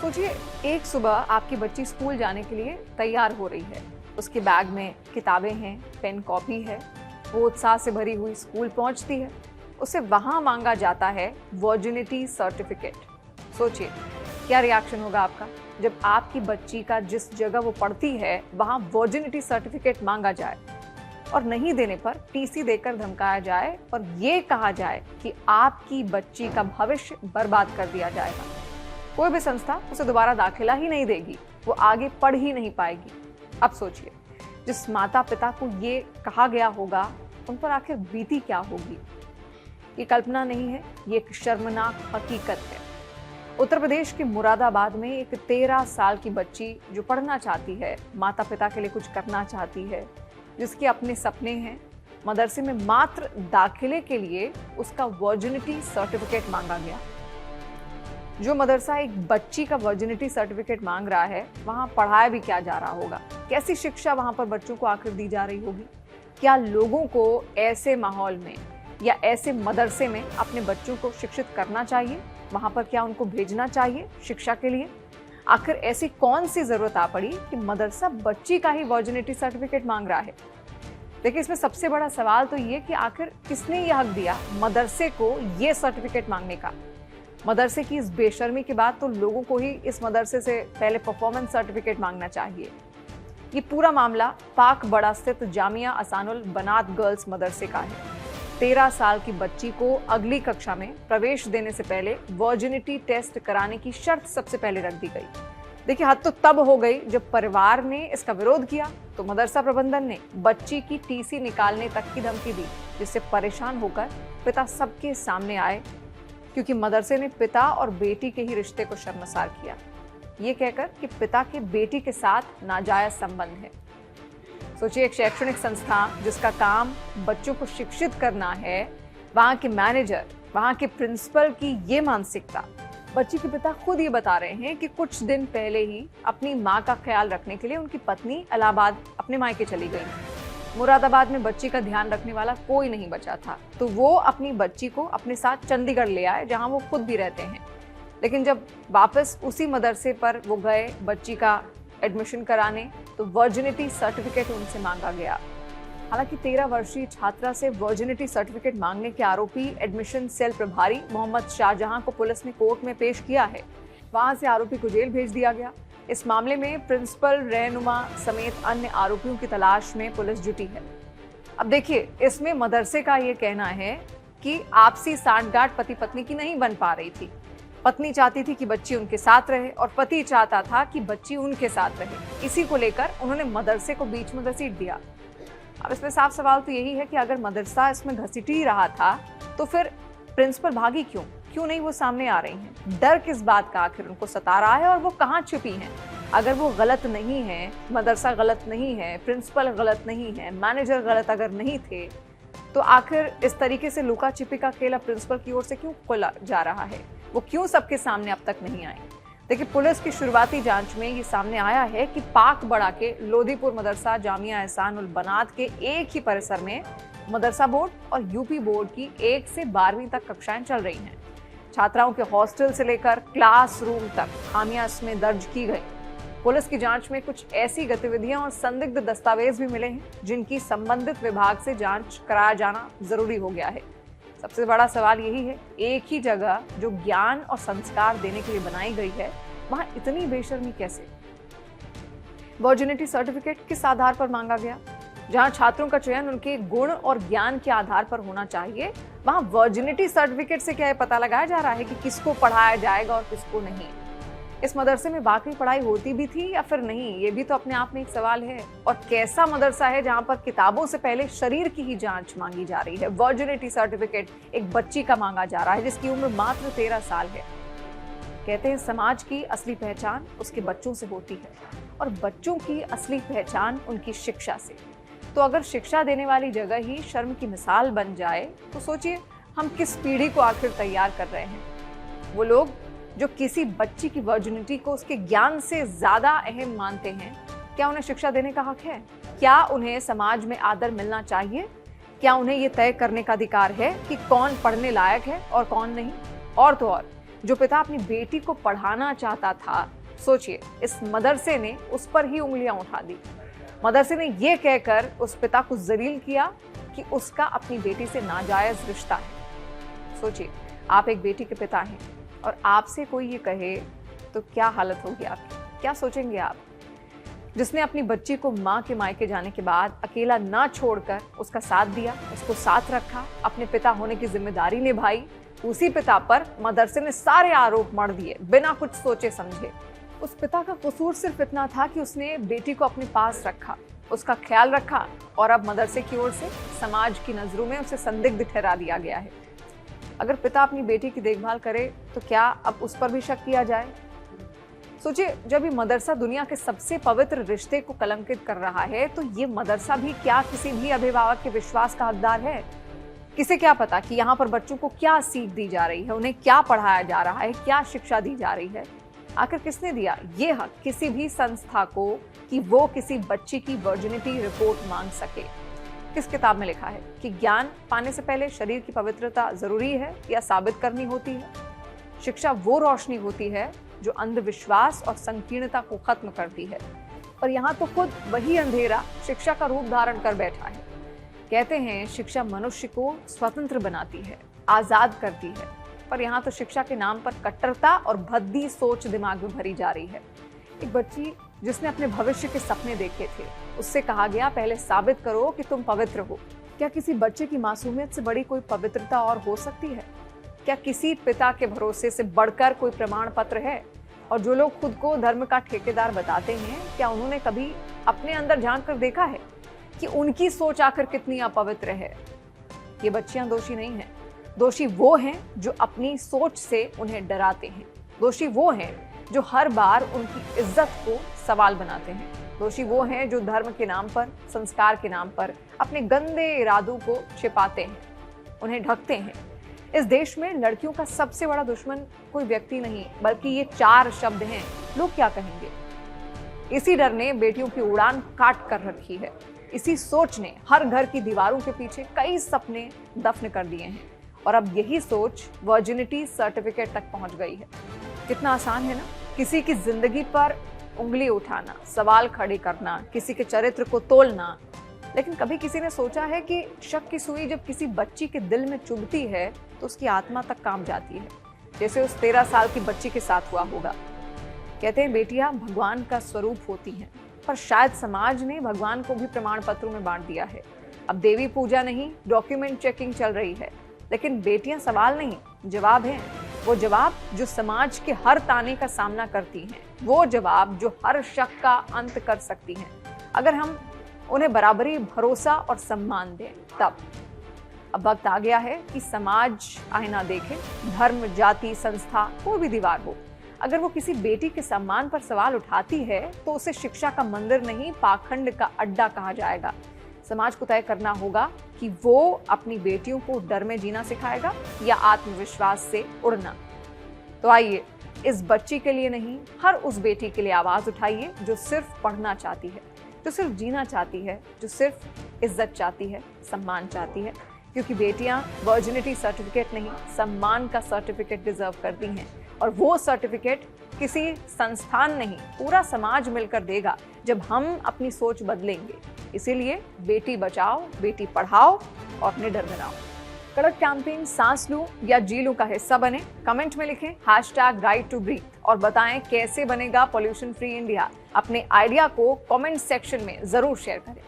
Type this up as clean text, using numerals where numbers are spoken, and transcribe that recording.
सोचिए, एक सुबह आपकी बच्ची स्कूल जाने के लिए तैयार हो रही है। उसके बैग में किताबें हैं, पेन कॉपी है। वो उत्साह से भरी हुई स्कूल पहुंचती है। उसे वहां मांगा जाता है वर्जिनिटी सर्टिफिकेट। सोचिए, क्या रिएक्शन होगा आपका जब आपकी बच्ची का जिस जगह वो पढ़ती है वहां वर्जिनिटी सर्टिफिकेट मांगा जाए और नहीं देने पर टीसी देकर धमकाया जाए और ये कहा जाए कि आपकी बच्ची का भविष्य बर्बाद कर दिया जाएगा। कोई भी संस्था उसे दोबारा दाखिला ही नहीं देगी, वो आगे पढ़ ही नहीं पाएगी। अब सोचिए, जिस माता पिता को ये कहा गया होगा उन पर आखिर बीती क्या होगी। ये कल्पना नहीं है, ये एक शर्मनाक हकीकत है। उत्तर प्रदेश के मुरादाबाद में एक 13 साल की बच्ची जो पढ़ना चाहती है, माता पिता के लिए कुछ करना चाहती है, जिसके अपने सपने हैं, मदरसे में मात्र दाखिले के लिए उसका वर्जिनिटी सर्टिफिकेट मांगा गया। जो मदरसा एक बच्ची का वर्जिनिटी सर्टिफिकेट मांग रहा है, वहां पढ़ाया भी क्या जा रहा होगा, कैसी शिक्षा वहां पर बच्चों को आखिर दी जा रही होगी। क्या लोगों को ऐसे माहौल में या ऐसे मदरसे में अपने बच्चों को शिक्षित करना चाहिए? वहां पर क्या उनको भेजना चाहिए शिक्षा के लिए? आखिर ऐसी कौन सी जरूरत आ पड़ी कि मदरसा बच्ची का ही वर्जिनिटी सर्टिफिकेट मांग रहा है? देखिए, इसमें सबसे बड़ा सवाल तो ये कि आखिर किसने यह हक दिया मदरसे को ये सर्टिफिकेट मांगने का। मदरसे की इस बेशर्मी के बाद तो लोगों को ही इस मदरसे से पहले परफॉर्मेंस सर्टिफिकेट मांगना चाहिए। ये पूरा मामला पाक बड़ा स्थित जामिया असानुल बनात गर्ल्स मदरसे का है। 13 साल की बच्ची को अगली कक्षा में प्रवेश देने से पहले वर्जिनिटी टेस्ट कराने की शर्त सबसे पहले रख दी गई। देखिए, हद तो तब हो गई जब परिवार ने इसका विरोध किया तो मदरसा प्रबंधन ने बच्ची की टीसी निकालने तक की धमकी दी, जिससे परेशान होकर पिता सबके सामने आए, क्योंकि मदरसे ने पिता और बेटी के ही रिश्ते को शर्मसार किया, ये कहकर कि पिता के बेटी के साथ नाजायज संबंध है। सोचिए, एक शैक्षणिक संस्था जिसका काम बच्चों को शिक्षित करना है, वहां के मैनेजर, वहां के प्रिंसिपल की ये मानसिकता। बच्ची के पिता खुद ये बता रहे हैं कि कुछ दिन पहले ही अपनी माँ का ख्याल रखने के लिए उनकी पत्नी इलाहाबाद अपने मायके चली गई। मुरादाबाद में बच्ची का ध्यान रखने वाला कोई नहीं बचा था, तो वो अपनी बच्ची को अपने साथ चंडीगढ़ ले आए, जहां वो खुद भी रहते हैं। लेकिन जब वापस उसी मदरसे पर वो गए बच्ची का एडमिशन कराने, तो वर्जिनिटी सर्टिफिकेट उनसे मांगा गया। हालांकि 13 वर्षीय छात्रा से वर्जिनिटी सर्टिफिकेट मांगने के आरोपी एडमिशन सेल प्रभारी मोहम्मद शाहजहां को पुलिस ने कोर्ट में पेश किया है। वहां से आरोपी को जेल भेज दिया गया। इस मामले में प्रिंसिपल, रहनुमा समेत अन्य आरोपियों की तलाश में पुलिस जुटी है। अब देखिए, इसमें मदरसे का ये कहना है कि आपसी सांठगांठ पति पत्नी की नहीं बन पा रही थी। पत्नी चाहती थी कि बच्ची उनके साथ रहे और पति चाहता था कि बच्ची उनके साथ रहे। इसी को लेकर उन्होंने मदरसे को बीच में घसीट दिया। अब इसमें साफ सवाल तो यही है कि अगर मदरसा इसमें घसीट ही रहा था तो फिर प्रिंसिपल भागी क्यों नहीं वो सामने आ रही हैं? डर किस बात का आखिर उनको सता रहा है और वो कहाँ छिपी हैं? अगर वो गलत नहीं है, मदरसा गलत नहीं है, प्रिंसिपल गलत नहीं है, मैनेजर गलत अगर नहीं थे, तो आखिर इस तरीके से लुका छिपी का खेला प्रिंसिपल की ओर से क्यों खोला जा रहा है? वो क्यों सबके सामने अब तक नहीं आए? देखिए, पुलिस की शुरुआती जांच में ये सामने आया है कि पाक बड़ा के लोधीपुर मदरसा जामिया एहसानुल बनात के एक ही परिसर में मदरसा बोर्ड और यूपी बोर्ड की 1 से 12वीं तक कक्षाएं चल रही हैं। छात्राओं के हॉस्टल से लेकर क्लासरूम तक खामियां इसमें दर्ज की गई। पुलिस की जांच में कुछ ऐसी गतिविधियां और संदिग्ध दस्तावेज भी मिले हैं जिनकी संबंधित विभाग से जांच कराया जाना जरूरी हो गया है। सबसे बड़ा सवाल यही है, एक ही जगह जो ज्ञान और संस्कार देने के लिए बनाई गई है, वहां इतनी बेशर्मी कैसे? वर्जिनिटी सर्टिफिकेट किस आधार पर मांगा गया? जहां छात्रों का चयन उनके गुण और ज्ञान के आधार पर होना चाहिए, वहां वर्जिनिटी सर्टिफिकेट से क्या पता लगाया जा रहा है कि किसको पढ़ाया जाएगा और किसको नहीं? इस मदरसे में वाकई पढ़ाई होती भी थी या फिर नहीं, ये भी तो अपने आप में एक सवाल है। और कैसा मदरसा है जहां पर किताबों से पहले शरीर की ही जांच मांगी जा रही है? वर्जिनिटी सर्टिफिकेट एक बच्ची का मांगा जा रहा है जिसकी उम्र मात्र 13 साल है। कहते हैं, समाज की असली पहचान उसके बच्चों से होती है और बच्चों की असली पहचान उनकी शिक्षा से। तो अगर शिक्षा देने वाली जगह ही शर्म की मिसाल बन जाए, तो सोचिए हम किस पीढ़ी को आखिर तैयार कर रहे हैं। वो लोग जो किसी बच्ची की वर्जिनिटी को उसके ज्ञान से ज्यादा अहम मानते हैं, क्या उन्हें शिक्षा देने का हक है? क्या उन्हें समाज में आदर मिलना चाहिए? क्या उन्हें ये तय करने का अधिकार है कि कौन पढ़ने लायक है और कौन नहीं? और तो और, जो पिता अपनी बेटी को पढ़ाना चाहता था, सोचिए इस मदरसे ने उस पर ही उंगलियां उठा दी। मदरसे ने यह कहकर उस पिता को जलील किया कि उसका अपनी बेटी से नाजायज रिश्ता है। सोचिए आप एक बेटी के पिता हैं और आपसे कोई ये कहे तो क्या हालत होगी आपकी, क्या सोचेंगे आप? जिसने अपनी बच्ची को माँ के मायके जाने के बाद अकेला ना छोड़कर उसका साथ दिया, उसको साथ रखा, अपने पिता होने की जिम्मेदारी निभाई, उसी पिता पर मदरसे ने सारे आरोप मढ़ दिए बिना कुछ सोचे समझे। उस पिता का कसूर सिर्फ इतना था कि उसने बेटी को अपने पास रखा, उसका ख्याल रखा, और अब मदरसे की ओर से समाज की नजरों में उसे संदिग्ध ठहरा दिया गया है। अगर पिता अपनी बेटी की देखभाल करे तो क्या अब उस पर भी शक किया जाए? सोचिए, जब ये मदरसा दुनिया के सबसे पवित्र रिश्ते को कलंकित कर रहा है, तो ये मदरसा भी क्या किसी भी अभिभावक के विश्वास का हकदार है? किसे क्या पता कि यहाँ पर बच्चों को क्या सीख दी जा रही है, उन्हें क्या पढ़ाया जा रहा है, क्या शिक्षा दी जा रही है? आखिर किसने दिया ये हक किसी भी संस्था को कि वो किसी बच्ची की वर्जिनिटी रिपोर्ट मांग सके? किस किताब में लिखा है कि ज्ञान पाने से पहले शरीर की पवित्रता जरूरी है या साबित करनी होती है? शिक्षा वो रोशनी होती है जो अंधविश्वास और संकीर्णता को खत्म करती है, और यहाँ तो खुद वही अंधेरा शिक्षा का रूप धारण कर बैठा है। कहते हैं शिक्षा मनुष्य को स्वतंत्र बनाती है, आजाद करती है, पर यहाँ तो शिक्षा के नाम पर कट्टरता और भद्दी सोच दिमाग में भरी जा रही है। एक बच्ची जिसने अपने भविष्य के सपने देखे थे, उससे कहा गया पहले साबित करो कि तुम पवित्र हो। क्या किसी बच्चे की मासूमियत से बड़ी कोई पवित्रता और हो सकती है? क्या किसी पिता के भरोसे से बढ़कर कोई प्रमाण पत्र है? और जो लोग खुद को धर्म का ठेकेदार बताते हैं, क्या उन्होंने कभी अपने अंदर झांक कर देखा है कि उनकी सोच आखिर कितनी अपवित्र है? ये बच्चियां दोषी नहीं हैं। दोषी वो हैं जो अपनी सोच से उन्हें डराते हैं। दोषी वो हैं जो हर बार उनकी इज्जत को सवाल बनाते हैं। दोषी वो हैं जो धर्म के नाम पर, संस्कार के नाम पर अपने गंदे इरादों को छिपाते हैं, उन्हें ढकते हैं। इस देश में लड़कियों का सबसे बड़ा दुश्मन कोई व्यक्ति नहीं, बल्कि ये 4 शब्द हैं। लोग क्या कहेंगे? इसी डर ने बेटियों की उड़ान काट कर रखी है। इसी सोच ने हर घर की दीवारों के पीछे कई सपने दफन कर दिए हैं, और अब यही सोच वर्जिनिटी सर्टिफिकेट तक पहुंच गई है। कितना आसान है ना, किसी की जिंदगी पर उंगली उठाना, सवाल खड़े करना, किसी के चरित्र को तोलना। लेकिन कभी किसी ने सोचा है कि शक की सुई जब किसी बच्ची के दिल में चुभती है तो उसकी आत्मा तक काम जाती है, जैसे उस 13 साल की बच्ची के साथ हुआ होगा। कहते हैं बेटियां भगवान का स्वरूप होती हैं, पर शायद समाज ने भगवान को भी प्रमाण पत्रों में बांट दिया है। अब देवी पूजा नहीं, डॉक्यूमेंट चेकिंग चल रही है। लेकिन बेटियां सवाल नहीं, जवाब हैं। वो जवाब जो समाज के हर ताने का सामना करती हैं, वो जवाब जो हर शक का अंत कर सकती हैं, अगर हम उन्हें बराबरी, भरोसा और सम्मान दें तब। अब वक्त आ गया है कि समाज आईना देखे। धर्म, जाति, संस्था, कोई भी दीवार हो, अगर वो किसी बेटी के सम्मान पर सवाल उठाती है तो उसे शिक्षा का मंदिर नहीं, पाखंड का अड्डा कहा जाएगा। समाज को तय करना होगा कि वो अपनी बेटियों को डर में जीना सिखाएगा या आत्मविश्वास से उड़ना। तो आइए, इस बच्ची के लिए नहीं, हर उस बेटी के लिए आवाज उठाइए जो सिर्फ पढ़ना चाहती है, जो सिर्फ जीना चाहती है, जो सिर्फ इज्जत चाहती है, सम्मान चाहती है। क्योंकि बेटियां वर्जिनिटी सर्टिफिकेट नहीं, सम्मान का सर्टिफिकेट डिजर्व करती हैं, और वो सर्टिफिकेट किसी संस्थान नहीं, पूरा समाज मिलकर देगा जब हम अपनी सोच बदलेंगे। इसीलिए बेटी बचाओ, बेटी पढ़ाओ और निडर बनाओ। कड़क कैंपेन सांस लूं या जी लूं का हिस्सा बने। कमेंट में लिखें #right2breathe और बताएं कैसे बनेगा पॉल्यूशन फ्री इंडिया। अपने आइडिया को कमेंट सेक्शन में जरूर शेयर करें।